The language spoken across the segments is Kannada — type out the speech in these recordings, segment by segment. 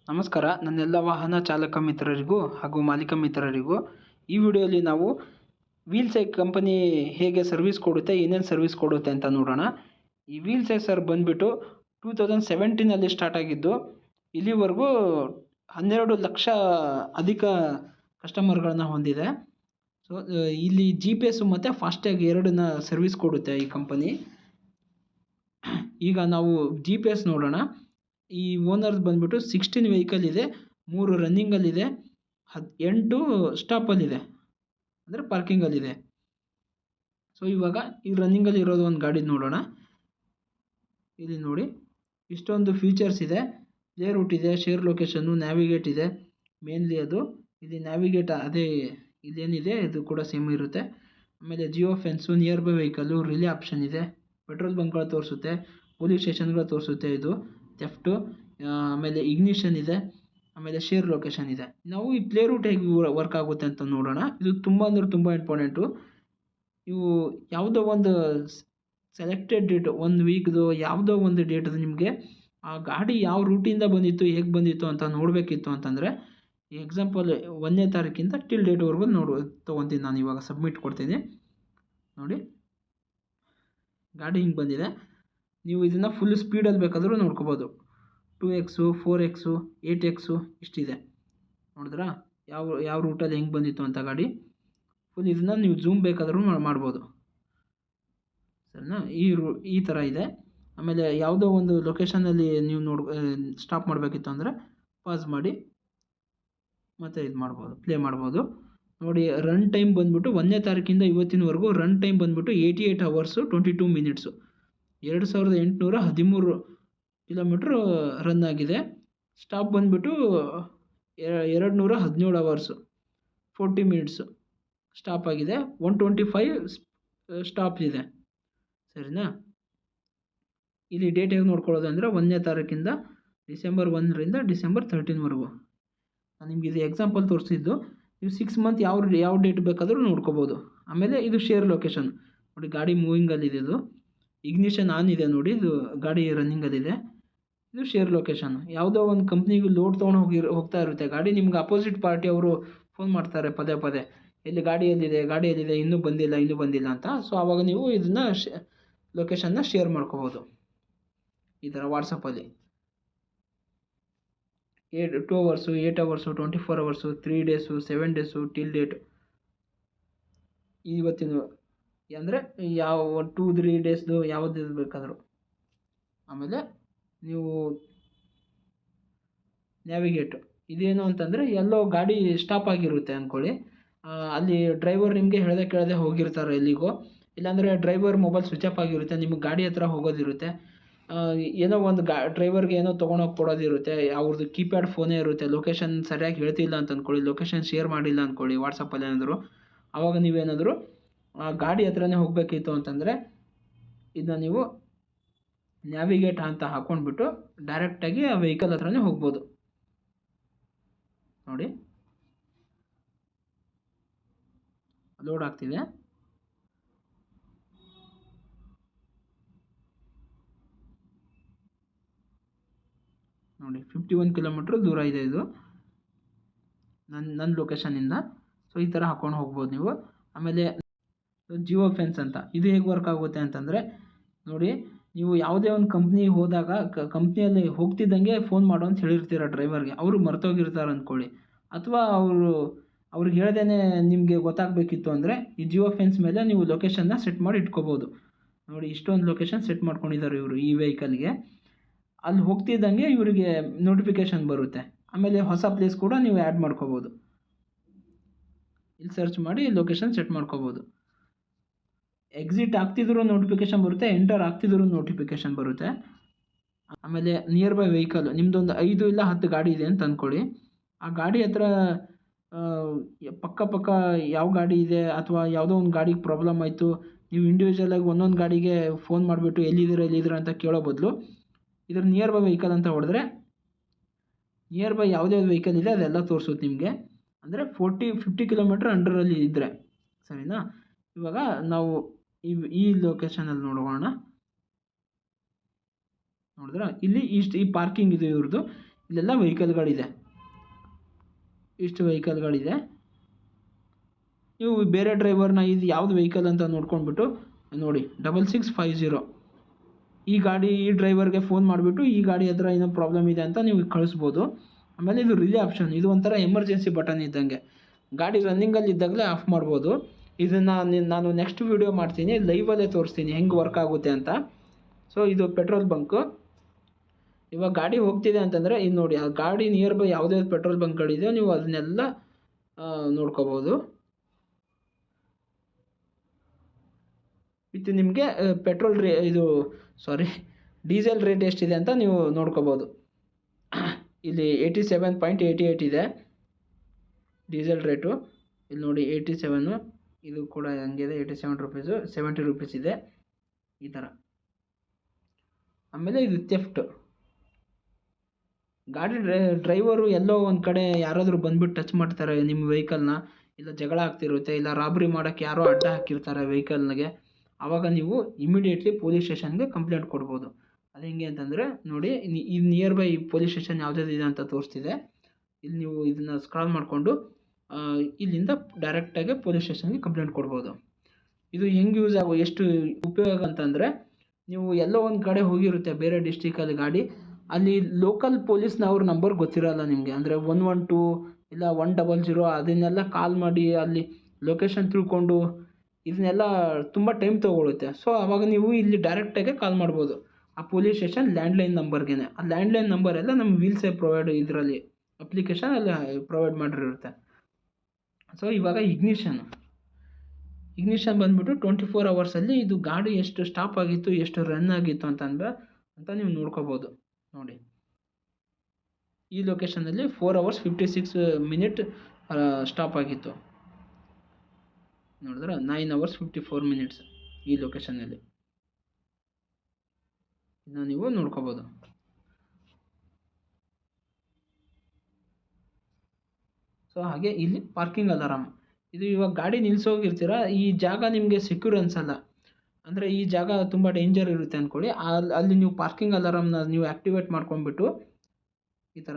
ನಮಸ್ಕಾರ ನನ್ನೆಲ್ಲ ವಾಹನ ಚಾಲಕ ಮಿತ್ರರಿಗೂ ಹಾಗೂ ಮಾಲೀಕ ಮಿತ್ರರಿಗೂ ಈ ವಿಡಿಯೋಲಿ ನಾವು ವೀಲ್ ಸೈಕ್ ಕಂಪನಿ ಹೇಗೆ ಸರ್ವಿಸ್ ಕೊಡುತ್ತೆ, ಏನೇನು ಸರ್ವಿಸ್ ಕೊಡುತ್ತೆ ಅಂತ ನೋಡೋಣ. ಈ ವೀಲ್ ಸೈಕ್ ಸರ್ ಬಂದುಬಿಟ್ಟು 2017 ಸ್ಟಾರ್ಟ್ ಆಗಿದ್ದು ಇಲ್ಲಿವರೆಗೂ 12 ಲಕ್ಷ ಅಧಿಕ ಕಸ್ಟಮರ್ಗಳನ್ನ ಹೊಂದಿದೆ. ಸೊ ಇಲ್ಲಿ GPS ಮತ್ತು ಫಾಸ್ಟ್ಯಾಗ್ ಎರಡನ್ನ ಸರ್ವಿಸ್ ಕೊಡುತ್ತೆ ಈ ಕಂಪನಿ. ಈಗ ನಾವು GPS ನೋಡೋಣ. ಈ ಓನರ್ಸ್ ಬಂದುಬಿಟ್ಟು 16 ವೆಹಿಕಲ್ ಇದೆ, 3 ರನ್ನಿಂಗಲ್ಲಿದೆ, 8 ಸ್ಟಾಪಲ್ಲಿದೆ, ಅಂದರೆ ಪಾರ್ಕಿಂಗಲ್ಲಿದೆ. ಸೊ ಇವಾಗ ಈ ರನ್ನಿಂಗಲ್ಲಿ ಇರೋದು ಒಂದು ಗಾಡಿ ನೋಡೋಣ. ಇಲ್ಲಿ ನೋಡಿ ಇಷ್ಟೊಂದು ಫೀಚರ್ಸ್ ಇದೆ. ಪ್ಲೇ ರೂಟ್ ಇದೆ, ಶೇರ್ ಲೊಕೇಶನ್ನು, ನ್ಯಾವಿಗೇಟ್ ಇದೆ. ಮೇನ್ಲಿ ಅದು ಇಲ್ಲಿ ನ್ಯಾವಿಗೇಟ್ ಅದೇ ಇಲ್ಲೇನಿದೆ ಇದು ಕೂಡ ಸೇಮ್ ಇರುತ್ತೆ. ಆಮೇಲೆ Jio fence, near by vehicle, relay option ಇದೆ, ಪೆಟ್ರೋಲ್ ಬಂಕ್ಗಳು ತೋರಿಸುತ್ತೆ, ಪೊಲೀಸ್ ಸ್ಟೇಷನ್ಗಳು ತೋರಿಸುತ್ತೆ, ಇದು ಥೆಫ್ಟು, ಆಮೇಲೆ ಇಗ್ನಿಷನ್ ಇದೆ, ಆಮೇಲೆ ಶೇರ್ ಲೊಕೇಶನ್ ಇದೆ. ನಾವು ಈ ಪ್ಲೇ ರೂಟ್ ಹೇಗೆ ವರ್ಕ್ ಆಗುತ್ತೆ ಅಂತ ನೋಡೋಣ. ಇದು ತುಂಬ ಅಂದರೆ ತುಂಬ ಇಂಪಾರ್ಟೆಂಟು. ಇವು ಯಾವುದೋ ಒಂದು ಸೆಲೆಕ್ಟೆಡ್ ಡೇಟು, ಒಂದು ವೀಕ್ದು ಯಾವುದೋ ಒಂದು ಡೇಟದು ನಿಮಗೆ ಆ ಗಾಡಿ ಯಾವ ರೂಟಿಂದ ಬಂದಿತ್ತು, ಹೇಗೆ ಬಂದಿತ್ತು ಅಂತ ನೋಡಬೇಕಿತ್ತು ಅಂತಂದರೆ, ಎಕ್ಸಾಂಪಲ್ 1ನೇ ತಾರೀಕಿಂದ ಟಿಲ್ ಡೇಟ್ವರೆಗೂ ತೊಗೊತೀನಿ ನಾನು. ಇವಾಗ ಸಬ್ಮಿಟ್ ಕೊಡ್ತೀನಿ ನೋಡಿ. ಗಾಡಿ ಹಿಂಗೆ ಬಂದಿದೆ. ನೀವು ಇದನ್ನು ಫುಲ್ ಸ್ಪೀಡಲ್ಲಿ ಬೇಕಾದರೂ ನೋಡ್ಕೋಬೋದು. 2x, 4x, 8x ಇಷ್ಟಿದೆ. ನೋಡಿದ್ರಾ ಯಾವ ರೂಟಲ್ಲಿ ಹೆಂಗೆ ಬಂದಿತ್ತು ಅಂತ ಗಾಡಿ. ಫುಲ್ ಇದನ್ನು ನೀವು ಝೂಮ್ ಬೇಕಾದರೂ ಮಾಡ್ಬೋದು, ಸರಿನಾ. ಈ ಥರ ಇದೆ. ಆಮೇಲೆ ಯಾವುದೋ ಒಂದು ಲೊಕೇಶನಲ್ಲಿ ನೀವು ಸ್ಟಾಪ್ ಮಾಡಬೇಕಿತ್ತು ಅಂದರೆ ಪಾಸ್ ಮಾಡಿ ಮತ್ತು ಇದು ಮಾಡ್ಬೋದು, ಪ್ಲೇ ಮಾಡ್ಬೋದು. ನೋಡಿ ರನ್ ಟೈಮ್ ಬಂದುಬಿಟ್ಟು 1ನೇ ತಾರೀಕಿಂದ ಇವತ್ತಿನವರೆಗೂ ರನ್ ಟೈಮ್ ಬಂದುಬಿಟ್ಟು 88 hours 22 minutes, 2813 ಕಿಲೋಮೀಟ್ರ್ ರನ್ ಆಗಿದೆ. ಸ್ಟಾಪ್ ಬಂದುಬಿಟ್ಟು 217 hours 40 minutes ಸ್ಟಾಪ್ ಆಗಿದೆ. 125 ಸ್ಟಾಪ್ ಇದೆ, ಸರಿನಾ. ಇಲ್ಲಿ ಡೇಟ್ ಹೇಗೆ ನೋಡ್ಕೊಳ್ಳೋದು ಅಂದರೆ 1ನೇ ತಾರೀಕಿಂದ ಡಿಸೆಂಬರ್ 1ರಿಂದ ಡಿಸೆಂಬರ್ 13ವರೆಗೂ. ನಾನು ನಿಮ್ಗೆ ಇದು ಎಕ್ಸಾಂಪಲ್ ತೋರಿಸಿದ್ದು. ನೀವು 6 month ಯಾವ ಡೇಟ್ ಬೇಕಾದರೂ ನೋಡ್ಕೋಬೋದು. ಆಮೇಲೆ ಇದು ಶೇರ್ ಲೊಕೇಶನ್ ನೋಡಿ, ಗಾಡಿ ಮೂವಿಂಗಲ್ಲಿದೆ, ಇದು ಇಗ್ನಿಷನ್ ಆನ್ ಇದೆ ನೋಡಿ, ಇದು ಗಾಡಿ ರನ್ನಿಂಗಲ್ಲಿದೆ. ಇದು ಶೇರ್ ಲೊಕೇಶನ್. ಯಾವುದೋ ಒಂದು ಕಂಪ್ನಿಗೆ ಲೋಡ್ ತೊಗೊಂಡು ಹೋಗ್ತಾ ಇರುತ್ತೆ ಗಾಡಿ. ನಿಮ್ಗೆ ಅಪೋಸಿಟ್ ಪಾರ್ಟಿ ಅವರು ಫೋನ್ ಮಾಡ್ತಾರೆ ಪದೇ ಪದೇ, ಎಲ್ಲಿ ಗಾಡಿ ಎಲ್ಲಿದೆ, ಇನ್ನೂ ಬಂದಿಲ್ಲ ಅಂತ. ಸೊ ಆವಾಗ ನೀವು ಇದನ್ನು ಲೊಕೇಶನ್ನ ಶೇರ್ ಮಾಡ್ಕೋಬೋದು ಈ ಥರ ವಾಟ್ಸಪ್ಪಲ್ಲಿ. 2 hours, 8 hours, 24 hours, 3 days, 7 days till date. ಇವತ್ತಿನ ಅಂದರೆ ಯಾವ 2-3 ಡೇಸ್ದು ಯಾವುದು ಬೇಕಾದರೂ. ಆಮೇಲೆ ನೀವು ನ್ಯಾವಿಗೇಟ್ ಇದೇನು ಅಂತಂದರೆ, ಎಲ್ಲೋ ಗಾಡಿ ಸ್ಟಾಪ್ ಆಗಿರುತ್ತೆ ಅಂದ್ಕೊಳ್ಳಿ, ಅಲ್ಲಿ ಡ್ರೈವರ್ ನಿಮಗೆ ಕೇಳದೆ ಹೋಗಿರ್ತಾರೆ ಎಲ್ಲಿಗೋ, ಇಲ್ಲಾಂದರೆ ಡ್ರೈವರ್ ಮೊಬೈಲ್ ಸ್ವಿಚ್ ಆಫ್ ಆಗಿರುತ್ತೆ, ನಿಮಗೆ ಗಾಡಿ ಹತ್ರ ಹೋಗೋದಿರುತ್ತೆ, ಏನೋ ಒಂದು ಡ್ರೈವರ್ಗೆ ಏನೋ ತೊಗೊಂಡೋಗಿ ಕೊಡೋದಿರುತ್ತೆ, ಅವ್ರದ್ದು ಕೀಪ್ಯಾಡ್ ಫೋನೇ ಇರುತ್ತೆ, ಲೊಕೇಶನ್ ಸರಿಯಾಗಿ ಹೇಳ್ತಿಲ್ಲ ಅಂತ ಅಂದ್ಕೊಳ್ಳಿ, ಲೊಕೇಶನ್ ಶೇರ್ ಮಾಡಿಲ್ಲ ಅಂದ್ಕೊಳ್ಳಿ ವಾಟ್ಸಪ್ಪಲ್ಲಿ ಏನಾದರೂ. ಆವಾಗ ನೀವೇನಾದರೂ ಗಾಡಿ ಹತ್ರನೇ ಹೋಗಬೇಕಿತ್ತು ಅಂತಂದರೆ ಇದನ್ನ ನೀವು ನ್ಯಾವಿಗೇಟ್ ಅಂತ ಹಾಕ್ಕೊಂಡ್ಬಿಟ್ಟು ಡೈರೆಕ್ಟಾಗಿ ಆ ವೆಹಿಕಲ್ ಹತ್ರನೇ ಹೋಗ್ಬೋದು. ನೋಡಿ ಲೋಡ್ ಆಗ್ತಿದೆ. ನೋಡಿ 51 ಕಿಲೋಮೀಟ್ರ್ ದೂರ ಇದೆ ಇದು ನನ್ನ ಲೊಕೇಶನಿಂದ. ಸೊ ಈ ಥರ ಹಾಕ್ಕೊಂಡು ಹೋಗ್ಬೋದು ನೀವು. ಆಮೇಲೆ ಜಿಯೋ ಫೆನ್ಸ್ ಅಂತ, ಇದು ಹೇಗೆ ವರ್ಕ್ ಆಗುತ್ತೆ ಅಂತಂದರೆ ನೋಡಿ, ನೀವು ಯಾವುದೇ ಒಂದು ಕಂಪ್ನಿಗೆ ಹೋದಾಗ ಕಂಪ್ನಿಯಲ್ಲಿ ಹೋಗ್ತಿದ್ದಂಗೆ ಫೋನ್ ಮಾಡು ಅಂತ ಹೇಳಿರ್ತೀರ ಡ್ರೈವರ್ಗೆ, ಅವರು ಮರ್ತೋಗಿರ್ತಾರೆ ಅಂದ್ಕೊಳ್ಳಿ, ಅಥವಾ ಅವ್ರಿಗೆ ಹೇಳ್ದೇ ನಿಮಗೆ ಗೊತ್ತಾಗಬೇಕಿತ್ತು ಅಂದರೆ ಈ ಜಿಯೋ ಫೆನ್ಸ್ ಮೇಲೆ ನೀವು ಲೊಕೇಶನ್ನ ಸೆಟ್ ಮಾಡಿ ಇಟ್ಕೋಬೋದು. ನೋಡಿ ಇಷ್ಟೊಂದು ಲೊಕೇಶನ್ ಸೆಟ್ ಮಾಡ್ಕೊಂಡಿದ್ದಾರೆ ಇವರು ಈ ವೆಹಿಕಲ್ಗೆ. ಅಲ್ಲಿ ಹೋಗ್ತಿದ್ದಂಗೆ ಇವರಿಗೆ ನೋಟಿಫಿಕೇಷನ್ ಬರುತ್ತೆ. ಆಮೇಲೆ ಹೊಸ ಪ್ಲೇಸ್ ಕೂಡ ನೀವು ಆ್ಯಡ್ ಮಾಡ್ಕೋಬೋದು. ಇಲ್ಲಿ ಸರ್ಚ್ ಮಾಡಿ ಲೊಕೇಶನ್ ಸೆಟ್ ಮಾಡ್ಕೋಬೋದು. ಎಕ್ಸಿಟ್ ಆಗ್ತಿದ್ರು ನೋಟಿಫಿಕೇಷನ್ ಬರುತ್ತೆ, ಎಂಟರ್ ಆಗ್ತಿದ್ರು ನೋಟಿಫಿಕೇಷನ್ ಬರುತ್ತೆ. ಆಮೇಲೆ ನಿಯರ್ ಬೈ ವೆಹಿಕಲ್, ನಿಮ್ಮದೊಂದು 5 ಇಲ್ಲ 10 ಗಾಡಿ ಇದೆ ಅಂತ ಅಂದ್ಕೊಳ್ಳಿ, ಆ ಗಾಡಿ ಹತ್ರ ಪಕ್ಕ ಯಾವ ಗಾಡಿ ಇದೆ, ಅಥವಾ ಯಾವುದೋ ಒಂದು ಗಾಡಿಗೆ ಪ್ರಾಬ್ಲಮ್ ಆಯಿತು, ನೀವು ಇಂಡಿವಿಜುವಲಾಗಿ ಒಂದೊಂದು ಗಾಡಿಗೆ ಫೋನ್ ಮಾಡಿಬಿಟ್ಟು ಎಲ್ಲಿದ್ದೀರಾ ಅಂತ ಕೇಳೋ ಬದಲು ಇದ್ರ ನಿಯರ್ ಬೈ ವೆಹಿಕಲ್ ಅಂತ ಹೊಡೆದ್ರೆ ನಿಯರ್ ಬೈ ಯಾವುದೇ ವೆಹಿಕಲ್ ಇದೆ ಅದೆಲ್ಲ ತೋರಿಸುತ್ತೆ ನಿಮಗೆ. ಅಂದರೆ 40-50 ಕಿಲೋಮೀಟ್ರ್ ಅಂಡರಲ್ಲಿ ಇದ್ದರೆ, ಸರಿನಾ. ಇವಾಗ ನಾವು ಈ ಲೊಕೇಶನಲ್ಲಿ ನೋಡೋಣ. ನೋಡಿದ್ರೆ ಇಲ್ಲಿ ಈ ಪಾರ್ಕಿಂಗ್ ಇದೆ ಇವ್ರದ್ದು. ಇಲ್ಲೆಲ್ಲ ವೆಹಿಕಲ್ಗಳಿದೆ, ಇಷ್ಟು ವೆಹಿಕಲ್ಗಳಿದೆ. ನೀವು ಬೇರೆ ಡ್ರೈವರ್ನ ಇದು ಯಾವುದು ವೆಹಿಕಲ್ ಅಂತ ನೋಡ್ಕೊಂಡ್ಬಿಟ್ಟು ನೋಡಿ 6650 ಈ ಡ್ರೈವರ್ಗೆ ಫೋನ್ ಮಾಡಿಬಿಟ್ಟು ಈ ಗಾಡಿ ಹತ್ರ ಏನೋ ಪ್ರಾಬ್ಲಮ್ ಇದೆ ಅಂತ ನೀವು ಕಳಿಸ್ಬೋದು. ಆಮೇಲೆ ಇದು ರಿಲೇ ಆಪ್ಷನ್, ಇದು ಒಂಥರ ಎಮರ್ಜೆನ್ಸಿ ಬಟನ್ ಇದ್ದಂಗೆ, ಗಾಡಿ ರನ್ನಿಂಗಲ್ಲಿ ಇದ್ದಾಗಲೇ ಆಫ್ ಮಾಡ್ಬೋದು. ಇದನ್ನು ನಾನು ನೆಕ್ಸ್ಟ್ ವೀಡಿಯೋ ಮಾಡ್ತೀನಿ, ಲೈವಲ್ಲೇ ತೋರಿಸ್ತೀನಿ ಹೆಂಗೆ ವರ್ಕ್ ಆಗುತ್ತೆ ಅಂತ. ಸೊ ಇದು ಪೆಟ್ರೋಲ್ ಬಂಕು. ಇವಾಗ ಗಾಡಿ ಹೋಗ್ತಿದೆ ಅಂತಂದರೆ ಇದು ನೋಡಿ, ಆ ಗಾಡಿ ನಿಯರ್ ಬೈ ಯಾವುದೇ ಪೆಟ್ರೋಲ್ ಬಂಕ್ಗಳಿದೆಯೋ ನೀವು ಅದನ್ನೆಲ್ಲ ನೋಡ್ಕೋಬೋದು. ವಿತ್ ನಿಮಗೆ ಡೀಸೆಲ್ ರೇಟ್ ಎಷ್ಟಿದೆ ಅಂತ ನೀವು ನೋಡ್ಕೋಬೋದು. ಇಲ್ಲಿ 87.88 ಇದೆ ಡೀಸೆಲ್ ರೇಟು. ಇಲ್ಲಿ ನೋಡಿ 87, ಇದು ಕೂಡ ಹಂಗಿದೆ 87 ರುಪೀಸು, 70 ರುಪೀಸ್ ಇದೆ ಈ ಥರ. ಆಮೇಲೆ ಇದು ಥೆಫ್ಟ್, ಗಾಡಿ ಡ್ರೈವರು ಎಲ್ಲೋ ಒಂದು ಕಡೆ ಯಾರಾದರೂ ಬಂದುಬಿಟ್ಟು ಟಚ್ ಮಾಡ್ತಾರೆ ನಿಮ್ಮ ವೆಹಿಕಲ್ನ, ಇಲ್ಲ ಜಗಳ ಆಗ್ತಿರುತ್ತೆ, ಇಲ್ಲ ರಾಬ್ರಿ ಮಾಡೋಕ್ಕೆ ಯಾರೋ ಅಡ್ಡ ಹಾಕಿರ್ತಾರೆ ವೆಹಿಕಲ್ಗೆ, ಆವಾಗ ನೀವು ಇಮಿಡಿಯೇಟ್ಲಿ ಪೊಲೀಸ್ ಸ್ಟೇಷನ್ಗೆ ಕಂಪ್ಲೇಂಟ್ ಕೊಡ್ಬೋದು. ಅದು ಹೆಂಗೆ ಅಂತಂದರೆ ನೋಡಿ, ಇದು ನಿಯರ್ ಬೈ ಪೊಲೀಸ್ ಸ್ಟೇಷನ್ ಯಾವುದಿದೆ ಅಂತ ತೋರಿಸ್ತಿದೆ. ಇಲ್ಲಿ ನೀವು ಇದನ್ನು ಸ್ಕ್ರಾಲ್ ಮಾಡಿಕೊಂಡು ಇಲ್ಲಿಂದ ಡೈರೆಕ್ಟಾಗಿ ಪೊಲೀಸ್ ಸ್ಟೇಷನ್ಗೆ ಕಂಪ್ಲೇಂಟ್ ಕೊಡ್ಬೋದು. ಇದು ಹೆಂಗೆ ಎಷ್ಟು ಉಪಯೋಗ ಅಂತಂದರೆ, ನೀವು ಎಲ್ಲೋ ಒಂದು ಕಡೆ ಹೋಗಿರುತ್ತೆ ಬೇರೆ ಡಿಸ್ಟಿಕಲ್ಲಿ ಗಾಡಿ, ಅಲ್ಲಿ ಲೋಕಲ್ ಪೊಲೀಸ್ನವ್ರ ನಂಬರ್ ಗೊತ್ತಿರೋಲ್ಲ ನಿಮಗೆ, ಅಂದರೆ 112 ಇಲ್ಲ 100 ಅದನ್ನೆಲ್ಲ ಕಾಲ್ ಮಾಡಿ ಅಲ್ಲಿ ಲೊಕೇಶನ್ ತಿಳ್ಕೊಂಡು ಇದನ್ನೆಲ್ಲ ತುಂಬ ಟೈಮ್ ತೊಗೊಳುತ್ತೆ. ಸೊ ಆವಾಗ ನೀವು ಇಲ್ಲಿ ಡೈರೆಕ್ಟಾಗೆ ಕಾಲ್ ಮಾಡ್ಬೋದು ಆ ಪೊಲೀಸ್ ಸ್ಟೇಷನ್ ಲ್ಯಾಂಡ್ಲೈನ್ ನಂಬರ್ಗೆ. ಆ ಲ್ಯಾಂಡ್ಲೈನ್ ನಂಬರ್ ಎಲ್ಲ ನಮ್ಮ ವೀಲ್ಸೇ ಪ್ರೊವೈಡ್ ಇದರಲ್ಲಿ ಅಪ್ಲಿಕೇಶನ್ ಅಲ್ಲಿ ಪ್ರೊವೈಡ್ ಮಾಡಿರುತ್ತೆ. ಸೊ ಇವಾಗ ಇಗ್ನಿಷನ್ ಬಂದುಬಿಟ್ಟು 24 ಅವರ್ಸಲ್ಲಿ ಇದು ಗಾಡಿ ಎಷ್ಟು ಸ್ಟಾಪ್ ಆಗಿತ್ತು, ಎಷ್ಟು ರನ್ ಆಗಿತ್ತು ಅಂತ ನೀವು ನೋಡ್ಕೋಬೋದು. ನೋಡಿ ಈ ಲೊಕೇಶನಲ್ಲಿ 4 hours 56 minutes ಸ್ಟಾಪ್ ಆಗಿತ್ತು, ನೋಡಿದ್ರೆ 9 hours 54 minutes ಈ ಲೊಕೇಶನಲ್ಲಿ. ಇದನ್ನ ನೀವು ನೋಡ್ಕೋಬೋದು. ಸೊ ಹಾಗೆ ಇಲ್ಲಿ ಪಾರ್ಕಿಂಗ್ ಅಲಾರಾಮ್, ಇದು ಇವಾಗ ಗಾಡಿ ನಿಲ್ಸೋಗಿರ್ತೀರ, ಈ ಜಾಗ ನಿಮಗೆ ಸೆಕ್ಯೂರ್ ಅನ್ಸಲ್ಲ, ಅಂದರೆ ಈ ಜಾಗ ತುಂಬ ಡೇಂಜರ್ ಇರುತ್ತೆ ಅಂದ್ಕೊಳ್ಳಿ, ಅಲ್ಲಿ ನೀವು ಪಾರ್ಕಿಂಗ್ ಅಲಾರಾಮ್ನ ನೀವು ಆ್ಯಕ್ಟಿವೇಟ್ ಮಾಡ್ಕೊಂಡ್ಬಿಟ್ಟು ಈ ಥರ,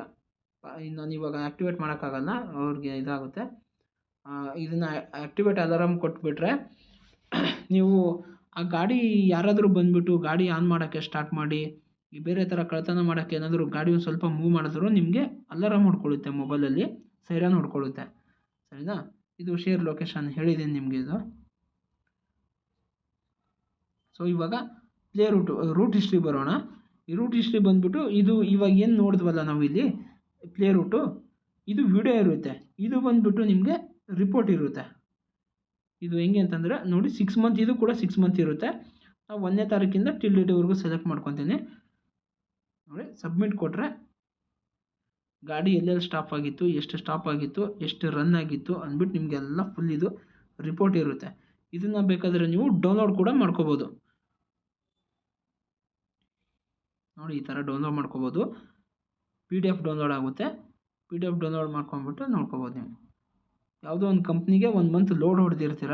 ನಾನು ಇವಾಗ ಆ್ಯಕ್ಟಿವೇಟ್ ಮಾಡೋಕ್ಕಾಗಲ್ಲ, ಅವ್ರಿಗೆ ಇದಾಗುತ್ತೆ. ಇದನ್ನು ಆ್ಯಕ್ಟಿವೇಟ್ ಅಲಾರಾಮ್ ಕೊಟ್ಬಿಟ್ರೆ ನೀವು ಆ ಗಾಡಿ ಯಾರಾದರೂ ಬಂದುಬಿಟ್ಟು ಗಾಡಿ ಆನ್ ಮಾಡೋಕ್ಕೆ ಸ್ಟಾರ್ಟ್ ಮಾಡಿ ಈ ಬೇರೆ ಥರ ಕಳ್ಳತನ ಮಾಡೋಕ್ಕೆ ಏನಾದರೂ ಗಾಡಿ ಒಂದು ಸ್ವಲ್ಪ ಮೂವ್ ಮಾಡಿದ್ರು ನಿಮಗೆ ಅಲಾರಾಮ್ ಹೊಡ್ಕೊಳ್ಳುತ್ತೆ, ಮೊಬೈಲಲ್ಲಿ ಸೈರನ್ ಹೊಡ್ಕೊಳ್ಳುತ್ತೆ, ಸರಿನಾ. ಇದು ಶೇರ್ ಲೊಕೇಶನ್ ಹೇಳಿದ್ದೀನಿ ನಿಮಗೆ ಇದು. ಸೊ ಇವಾಗ ಪ್ಲೇ ರೂಟ್ ಹಿಸ್ಟ್ರಿ ಬರೋಣ. ಈ ರೂಟ್ ಹಿಸ್ಟ್ರಿ ಬಂದುಬಿಟ್ಟು ಇದು ಇವಾಗ ಏನು ನೋಡಿದ್ವಲ್ಲ ನಾವು ಇಲ್ಲಿ ಪ್ಲೇ ರೂಟು, ಇದು ವಿಡಿಯೋ ಇರುತ್ತೆ, ಇದು ಬಂದುಬಿಟ್ಟು ನಿಮಗೆ ರಿಪೋರ್ಟ್ ಇರುತ್ತೆ. ಇದು ಹೆಂಗೆ ಅಂತಂದರೆ ನೋಡಿ 6 months, ಇದು ಕೂಡ 6 months ಇರುತ್ತೆ. ನಾವು 1ನೇ ತಾರೀಕಿಂದ ಟಿಲ್ ಡೇಟ್ವರೆಗೂ ಸೆಲೆಕ್ಟ್ ಮಾಡ್ಕೊತೀನಿ. ನೋಡಿ ಸಬ್ಮಿಟ್ ಕೊಟ್ಟರೆ ಗಾಡಿ ಎಲ್ಲೆಲ್ಲಿ ಸ್ಟಾಪ್ ಆಗಿತ್ತು, ಎಷ್ಟು ಸ್ಟಾಪ್ ಆಗಿತ್ತು, ಎಷ್ಟು ರನ್ ಆಗಿತ್ತು ಅಂದ್ಬಿಟ್ಟು ನಿಮಗೆಲ್ಲ ಫುಲ್ ಇದು ರಿಪೋರ್ಟ್ ಇರುತ್ತೆ. ಇದನ್ನು ಬೇಕಾದರೆ ನೀವು ಡೌನ್ಲೋಡ್ ಕೂಡ ಮಾಡ್ಕೋಬೋದು. ನೋಡಿ ಈ ಥರ ಡೌನ್ಲೋಡ್ ಮಾಡ್ಕೋಬೋದು, PDF ಡೌನ್ಲೋಡ್ ಆಗುತ್ತೆ. PDF ಡೌನ್ಲೋಡ್ ಮಾಡ್ಕೊಂಡ್ಬಿಟ್ಟು ನೋಡ್ಕೋಬೋದು. ನೀವು ಯಾವುದೋ ಒಂದು ಕಂಪ್ನಿಗೆ 1 month ಲೋಡ್ ಹೊಡೆದಿರ್ತೀರ,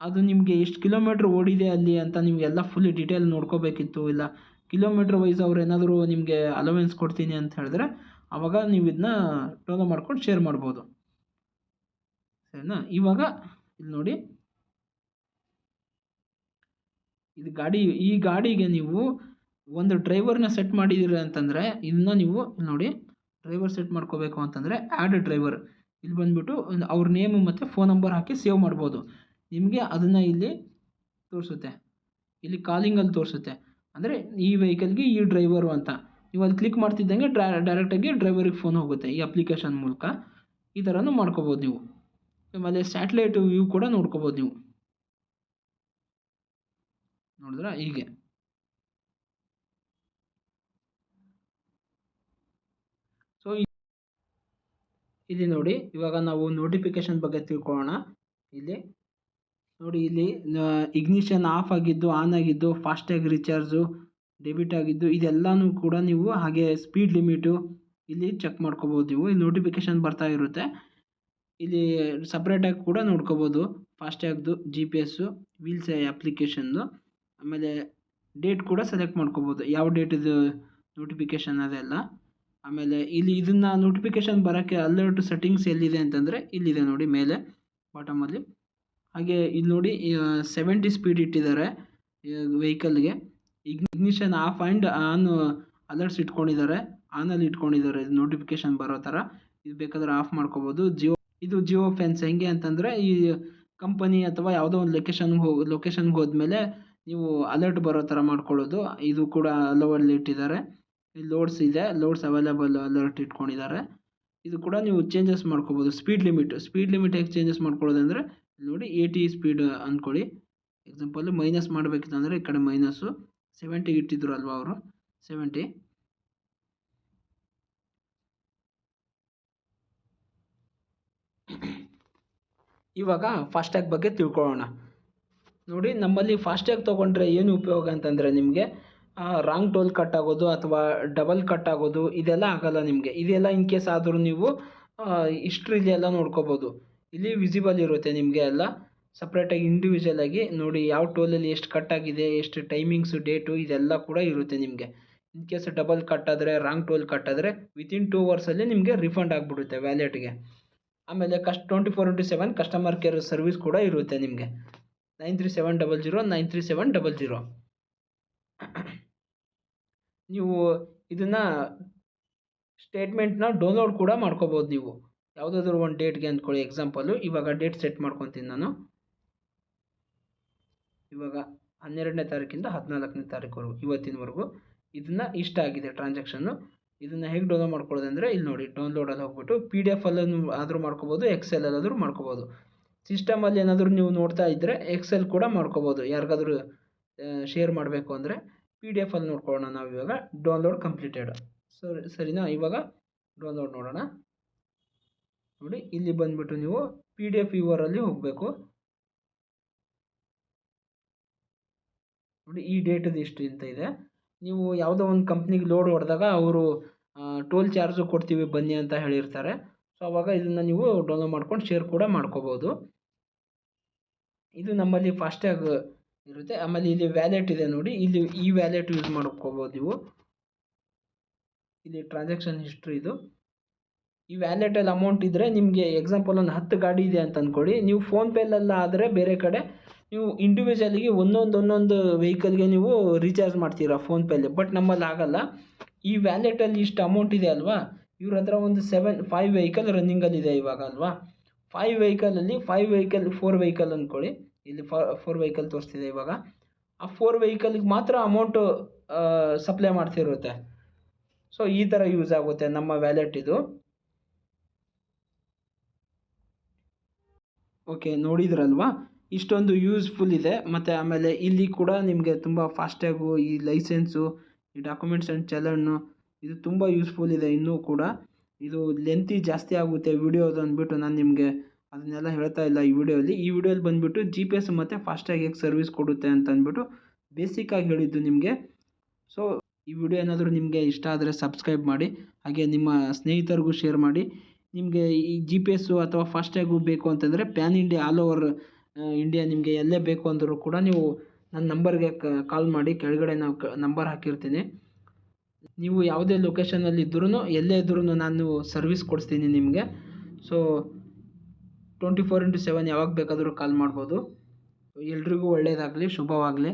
ಅದು ನಿಮಗೆ ಎಷ್ಟು ಕಿಲೋಮೀಟ್ರ್ ಓಡಿದೆ ಅಲ್ಲಿ ಅಂತ ನಿಮಗೆಲ್ಲ ಫುಲ್ ಡೀಟೇಲ್ ನೋಡ್ಕೋಬೇಕಿತ್ತು, ಇಲ್ಲ ಕಿಲೋಮೀಟ್ರ್ ವೈಸ್ ಅವ್ರು ಏನಾದರೂ ನಿಮಗೆ ಅಲವೆನ್ಸ್ ಕೊಡ್ತೀನಿ ಅಂತ ಹೇಳಿದ್ರೆ ಆವಾಗ ನೀವು ಇದನ್ನ ಡೌನ್ಲೋಡ್ ಮಾಡ್ಕೊಂಡು ಶೇರ್ ಮಾಡ್ಬೋದು, ಸರಿನಾ. ಇವಾಗ ಇಲ್ಲಿ ನೋಡಿ, ಈ ಗಾಡಿಗೆ ನೀವು ಒಂದು ಡ್ರೈವರ್ನ ಸೆಟ್ ಮಾಡಿದ್ದೀರ ಅಂತಂದರೆ ಇದನ್ನ ನೀವು ನೋಡಿ ಡ್ರೈವರ್ ಸೆಟ್ ಮಾಡ್ಕೋಬೇಕು ಅಂತಂದರೆ ಆ್ಯಡ್ ಡ್ರೈವರ್ ಇಲ್ಲಿ ಬಂದುಬಿಟ್ಟು ಅವ್ರ ನೇಮು ಮತ್ತು ಫೋನ್ ನಂಬರ್ ಹಾಕಿ ಸೇವ್ ಮಾಡ್ಬೋದು. ನಿಮಗೆ ಅದನ್ನು ಇಲ್ಲಿ ತೋರಿಸುತ್ತೆ, ಇಲ್ಲಿ ಕಾಲಿಂಗಲ್ಲಿ ತೋರಿಸುತ್ತೆ, ಅಂದರೆ ಈ ವೆಹಿಕಲ್ಗೆ ಈ ಡ್ರೈವರು ಅಂತ. ನೀವು ಅಲ್ಲಿ ಕ್ಲಿಕ್ ಮಾಡ್ತಿದ್ದಂಗೆ ಡೈರೆಕ್ಟಾಗಿ ಡ್ರೈವರಿಗೆ ಫೋನ್ ಹೋಗುತ್ತೆ ಈ ಅಪ್ಲಿಕೇಶನ್ ಮೂಲಕ. ಈ ಥರನೂ ಮಾಡ್ಕೋಬೋದು ನೀವು. ಆಮೇಲೆ ಸ್ಯಾಟಲೈಟ್ ವ್ಯೂ ಕೂಡ ನೋಡ್ಕೋಬೋದು ನೀವು, ನೋಡಿದ್ರಾ ಹೀಗೆ. ಸೊ ಇಲ್ಲಿ ನೋಡಿ, ಇವಾಗ ನಾವು ನೋಟಿಫಿಕೇಷನ್ ಬಗ್ಗೆ ತಿಳ್ಕೊಳ್ಳೋಣ. ಇಲ್ಲಿ ನೋಡಿ, ಇಲ್ಲಿ ಇಗ್ನಿಷನ್ ಆಫ್ ಆಗಿದ್ದು, ಆನ್ ಆಗಿದ್ದು, ಫಾಸ್ಟ್ಯಾಗ್ ರೀಚಾರ್ಜು, ಡೆಬಿಟ್ ಆಗಿದ್ದು, ಇದೆಲ್ಲನೂ ಕೂಡ ನೀವು ಹಾಗೆ ಸ್ಪೀಡ್ ಲಿಮಿಟು ಇಲ್ಲಿ ಚೆಕ್ ಮಾಡ್ಕೋಬೋದು. ನೀವು ಇಲ್ಲಿ ನೋಟಿಫಿಕೇಷನ್ ಬರ್ತಾ ಇರುತ್ತೆ, ಇಲ್ಲಿ ಸಪ್ರೇಟಾಗಿ ಕೂಡ ನೋಡ್ಕೋಬೋದು. ಫಾಸ್ಟ್ಯಾಗ್ದು, GPS, ವೀಲ್ಸ್ ಅಪ್ಲಿಕೇಶನ್ದು, ಆಮೇಲೆ ಡೇಟ್ ಕೂಡ ಸೆಲೆಕ್ಟ್ ಮಾಡ್ಕೋಬೋದು, ಯಾವ ಡೇಟಿದು ನೋಟಿಫಿಕೇಷನ್ ಅದೆಲ್ಲ. ಆಮೇಲೆ ಇಲ್ಲಿ ಇದನ್ನು ನೋಟಿಫಿಕೇಷನ್ ಬರೋಕ್ಕೆ ಅಲರ್ಟ್ ಸೆಟ್ಟಿಂಗ್ಸ್ ಎಲ್ಲಿದೆ ಅಂತಂದರೆ ಇಲ್ಲಿದೆ ನೋಡಿ ಮೇಲೆ ಬಾಟಮಲ್ಲಿ. ಹಾಗೆ ಇಲ್ಲಿ ನೋಡಿ 70 ಸ್ಪೀಡ್ ಇಟ್ಟಿದ್ದಾರೆ ವೆಹಿಕಲ್ಗೆ. Ignition off and on alerts ಇಟ್ಕೊಂಡಿದ್ದಾರೆ, ಆನಲ್ಲಿ ಇಟ್ಕೊಂಡಿದ್ದಾರೆ ಇದು ನೋಟಿಫಿಕೇಷನ್ ಬರೋ ಥರ. ಇದು ಬೇಕಾದರೆ ಆಫ್ ಮಾಡ್ಕೋಬೋದು. ಇದು ಜಿಯೋ ಫೆನ್ಸ್ ಹೆಂಗೆ ಅಂತಂದರೆ ಈ ಕಂಪನಿ ಅಥವಾ ಯಾವುದೋ ಒಂದು ಲೊಕೇಶನ್ಗೆ ಹೋದ್ಮೇಲೆ ನೀವು ಅಲರ್ಟ್ ಬರೋ ಥರ ಮಾಡ್ಕೊಳ್ಳೋದು. ಇದು ಕೂಡ ಅಲೋವಲ್ಲಿ ಇಟ್ಟಿದ್ದಾರೆ. ಇಲ್ಲಿ ಲೋಡ್ಸ್ ಇದೆ, ಲೋಡ್ಸ್ ಅವೈಲೇಬಲ್ ಅಲರ್ಟ್ ಇಟ್ಕೊಂಡಿದ್ದಾರೆ. ಇದು ಕೂಡ ನೀವು ಚೇಂಜಸ್ ಮಾಡ್ಕೋಬೋದು. ಸ್ಪೀಡ್ ಲಿಮಿಟ್ ಹೇಗೆ ಚೇಂಜಸ್ ಮಾಡ್ಕೊಳ್ಳೋದಂದರೆ ನೋಡಿ 80 ಸ್ಪೀಡ್ ಅಂದ್ಕೊಳ್ಳಿ. ಎಕ್ಸಾಂಪಲ್ ಮೈನಸ್ ಮಾಡಬೇಕಿತ್ತಂದರೆ ಈ ಕಡೆ ಮೈನಸ್ಸು 70 ಇಟ್ಟಿದ್ರು ಅಲ್ವಾ ಅವರು, 70. ಇವಾಗ ಫಾಸ್ಟ್ಯಾಗ್ ಬಗ್ಗೆ ತಿಳ್ಕೊಳ್ಳೋಣ. ನೋಡಿ, ನಮ್ಮಲ್ಲಿ ಫಾಸ್ಟ್ಯಾಗ್ ತೊಗೊಂಡ್ರೆ ಏನು ಉಪಯೋಗ ಅಂತಂದರೆ ನಿಮಗೆ ರಾಂಗ್ ಟೋಲ್ ಕಟ್ ಆಗೋದು ಅಥವಾ ಡಬಲ್ ಕಟ್ ಆಗೋದು ಇದೆಲ್ಲ ಆಗಲ್ಲ ನಿಮಗೆ. ಇದೆಲ್ಲ ಇನ್ ಕೇಸ್ ಆದರೂ ನೀವು ಹಿಸ್ಟ್ರಿಲಿ ಎಲ್ಲ ನೋಡ್ಕೋಬೋದು. ಇಲ್ಲಿ ವಿಸಿಬಲ್ ಇರುತ್ತೆ ನಿಮಗೆ ಎಲ್ಲ ಸಪ್ರೇಟಾಗಿ ಇಂಡಿವಿಜುವಲ್ ಆಗಿ ನೋಡಿ ಯಾವ ಟೋಲಲ್ಲಿ ಎಷ್ಟು ಕಟ್ ಆಗಿದೆ, ಎಷ್ಟು ಟೈಮಿಂಗ್ಸು, ಡೇಟು ಇದೆಲ್ಲ ಕೂಡ ಇರುತ್ತೆ ನಿಮಗೆ. ಇನ್ ಕೇಸ್ ಡಬಲ್ ಕಟ್ ಆದರೆ, ರಾಂಗ್ ಟೋಲ್ ಕಟ್ ಆದರೆ ವಿತಿನ್ 2 ಅವರ್ಸಲ್ಲಿ ನಿಮಗೆ ರಿಫಂಡ್ ಆಗಿಬಿಡುತ್ತೆ ವ್ಯಾಲೆಟ್ಗೆ. ಆಮೇಲೆ 24/7 ಕಸ್ಟಮರ್ ಕೇರ್ ಸರ್ವಿಸ್ ಕೂಡ ಇರುತ್ತೆ ನಿಮಗೆ. 93700 93700. ನೀವು ಇದನ್ನು ಸ್ಟೇಟ್ಮೆಂಟ್ನ ಡೌನ್ಲೋಡ್ ಕೂಡ ಮಾಡ್ಕೋಬೋದು ನೀವು. ಯಾವುದಾದ್ರೂ ಒಂದು ಡೇಟ್ಗೆ ಅಂದ್ಕೊಳ್ಳಿ. ಎಕ್ಸಾಂಪಲು ಇವಾಗ ಡೇಟ್ ಸೆಟ್ ಮಾಡ್ಕೊತೀನಿ ನಾನು. ಇವಾಗ 12ನೇ ತಾರೀಕಿಂದ 14ನೇ ತಾರೀಕುವರೆಗೂ ಇವತ್ತಿನವರೆಗೂ ಇದನ್ನು ಇಷ್ಟ ಆಗಿದೆ ಟ್ರಾನ್ಸಾಕ್ಷನ್ನು. ಇದನ್ನು ಹೇಗೆ ಡೌನ್ಲೋಡ್ ಮಾಡ್ಕೊಳ್ಳೋದಂದರೆ ಇಲ್ಲಿ ನೋಡಿ, ಡೌನ್ಲೋಡಲ್ಲಿ ಹೋಗ್ಬಿಟ್ಟು PDF ಅಲ್ಲೂ ಆದರೂ ಮಾಡ್ಕೋಬೋದು, ಎಕ್ಸೆಲಲ್ಲಾದರೂ ಮಾಡ್ಕೋಬೋದು. ಸಿಸ್ಟಮಲ್ಲಿ ಏನಾದರೂ ನೀವು ನೋಡ್ತಾ ಇದ್ದರೆ ಎಕ್ಸೆಲ್ ಕೂಡ ಮಾಡ್ಕೋಬೋದು. ಯಾರಿಗಾದ್ರೂ ಶೇರ್ ಮಾಡಬೇಕು ಅಂದರೆ PDF ಅಲ್ಲಿ ನೋಡ್ಕೊಳ್ಳೋಣ ನಾವು. ಇವಾಗ ಡೌನ್ಲೋಡ್ ಕಂಪ್ಲೀಟೆಡ್. ಸರಿನಾ? ಇವಾಗ ಡೌನ್ಲೋಡ್ ನೋಡೋಣ. ನೋಡಿ, ಇಲ್ಲಿ ಬಂದುಬಿಟ್ಟು ನೀವು PDF ವ್ಯೂವರಲ್ಲಿ ಹೋಗಬೇಕು. ನೋಡಿ, ಈ ಡೇಟದು ಇಷ್ಟು ಅಂತ ಇದೆ. ನೀವು ಯಾವುದೋ ಒಂದು ಕಂಪ್ನಿಗೆ ಲೋಡ್ ಹೊಡೆದಾಗ ಅವರು ಟೋಲ್ ಚಾರ್ಜು ಕೊಡ್ತೀವಿ ಬನ್ನಿ ಅಂತ ಹೇಳಿರ್ತಾರೆ. ಸೊ ಆವಾಗ ಇದನ್ನು ನೀವು ಡೌನ್ಲೋಡ್ ಮಾಡ್ಕೊಂಡು ಶೇರ್ ಕೂಡ ಮಾಡ್ಕೋಬೋದು. ಇದು ನಮ್ಮಲ್ಲಿ ಫಾಸ್ಟ್ಯಾಗ್ ಇರುತ್ತೆ. ಆಮೇಲೆ ಇಲ್ಲಿ ವ್ಯಾಲೆಟ್ ಇದೆ ನೋಡಿ, ಇಲ್ಲಿ ಈ ವ್ಯಾಲೆಟ್ ಯೂಸ್ ಮಾಡ್ಕೋಬೋದು ನೀವು. ಇಲ್ಲಿ ಟ್ರಾನ್ಸಾಕ್ಷನ್ ಹಿಸ್ಟ್ರಿ ಇದು. ಈ ವ್ಯಾಲೆಟಲ್ಲಿ ಅಮೌಂಟ್ ಇದ್ದರೆ ನಿಮಗೆ ಎಕ್ಸಾಂಪಲ್ ಒಂದು 10 ಗಾಡಿ ಇದೆ ಅಂತ ಅಂದ್ಕೊಳ್ಳಿ. ನೀವು ಫೋನ್ಪೇಲೆಲ್ಲ ಆದರೆ ಬೇರೆ ಕಡೆ ನೀವು ಇಂಡಿವಿಜುವಲಿಗೆ ಒಂದೊಂದು ವೆಹಿಕಲ್ಗೆ ನೀವು ರೀಚಾರ್ಜ್ ಮಾಡ್ತೀರಾ ಫೋನ್ಪೇಲಿ. ಬಟ್ ನಮ್ಮಲ್ಲಿ ಆಗಲ್ಲ. ಈ ವ್ಯಾಲೆಟಲ್ಲಿ ಇಷ್ಟು ಅಮೌಂಟ್ ಇದೆ ಅಲ್ವಾ, ಇವ್ರ ಹತ್ರ ಒಂದು 5 ವೆಹಿಕಲ್ ರನ್ನಿಂಗಲ್ಲಿದೆ ಇವಾಗ ಅಲ್ವಾ. 5 ವೆಹಿಕಲಲ್ಲಿ 4 ವೆಹಿಕಲ್ ಅಂದ್ಕೊಳ್ಳಿ. ಇಲ್ಲಿ 4 ವೆಹಿಕಲ್ ತೋರಿಸ್ತಿದೆ ಇವಾಗ. ಆ 4 ವೆಹಿಕಲ್ಗೆ ಮಾತ್ರ ಅಮೌಂಟು ಸಪ್ಲೈ ಮಾಡ್ತಿರುತ್ತೆ. ಸೊ ಈ ಥರ ಯೂಸ್ ಆಗುತ್ತೆ ನಮ್ಮ ವ್ಯಾಲೆಟ್ ಇದು. ಓಕೆ, ನೋಡಿದ್ರಲ್ವಾ, ಇಷ್ಟೊಂದು ಯೂಸ್ಫುಲ್ ಇದೆ. ಮತ್ತು ಆಮೇಲೆ ಇಲ್ಲಿ ಕೂಡ ನಿಮಗೆ ತುಂಬ ಫಾಸ್ಟ್ಯಾಗು, ಈ ಲೈಸೆನ್ಸು, ಈ ಡಾಕ್ಯುಮೆಂಟ್ಸ್ ಆ್ಯಂಡ್ ಚಲನ್ನು ಇದು ತುಂಬ ಯೂಸ್ಫುಲ್ ಇದೆ. ಇನ್ನೂ ಕೂಡ ಇದು ಲೆಂತಿ ಜಾಸ್ತಿ ಆಗುತ್ತೆ ವಿಡಿಯೋದು ಅಂದ್ಬಿಟ್ಟು ನಾನು ನಿಮಗೆ ಅದನ್ನೆಲ್ಲ ಹೇಳ್ತಾ ಇಲ್ಲ ಈ ವಿಡಿಯೋಲಿ ಬಂದುಬಿಟ್ಟು GPS ಮತ್ತು ಫಾಸ್ಟ್ಯಾಗ್ ಹೇಗೆ ಸರ್ವಿಸ್ ಕೊಡುತ್ತೆ ಅಂತ ಅಂದ್ಬಿಟ್ಟು ಬೇಸಿಕ್ಕಾಗಿ ಹೇಳಿದ್ದು ನಿಮಗೆ. ಸೊ ಈ ವಿಡಿಯೋ ಏನಾದರೂ ನಿಮಗೆ ಇಷ್ಟ ಆದರೆ ಸಬ್ಸ್ಕ್ರೈಬ್ ಮಾಡಿ, ಹಾಗೆ ನಿಮ್ಮ ಸ್ನೇಹಿತರಿಗೂ ಶೇರ್ ಮಾಡಿ. ನಿಮಗೆ ಈ GPS ಅಥವಾ ಫಾಸ್ಟ್ಯಾಗು ಬೇಕು ಅಂತಂದರೆ PAN India all over India ನಿಮಗೆ ಎಲ್ಲೇ ಬೇಕು ಅಂದರೂ ಕೂಡ ನೀವು ನನ್ನ ನಂಬರ್ಗೆ ಕಾಲ್ ಮಾಡಿ. ಕೆಳಗಡೆ ನಾವು ನಂಬರ್ ಹಾಕಿರ್ತೀನಿ. ನೀವು ಯಾವುದೇ ಲೊಕೇಶನಲ್ಲಿ ಇದ್ರೂ ಎಲ್ಲೇ ಇದ್ರೂ ನಾನು ಸರ್ವಿಸ್ ಕೊಡಿಸ್ತೀನಿ ನಿಮಗೆ. ಸೊ 24/7 ಯಾವಾಗ ಬೇಕಾದರೂ ಕಾಲ್ ಮಾಡ್ಬೋದು. ಎಲ್ರಿಗೂ ಒಳ್ಳೆಯದಾಗಲಿ, ಶುಭವಾಗಲಿ.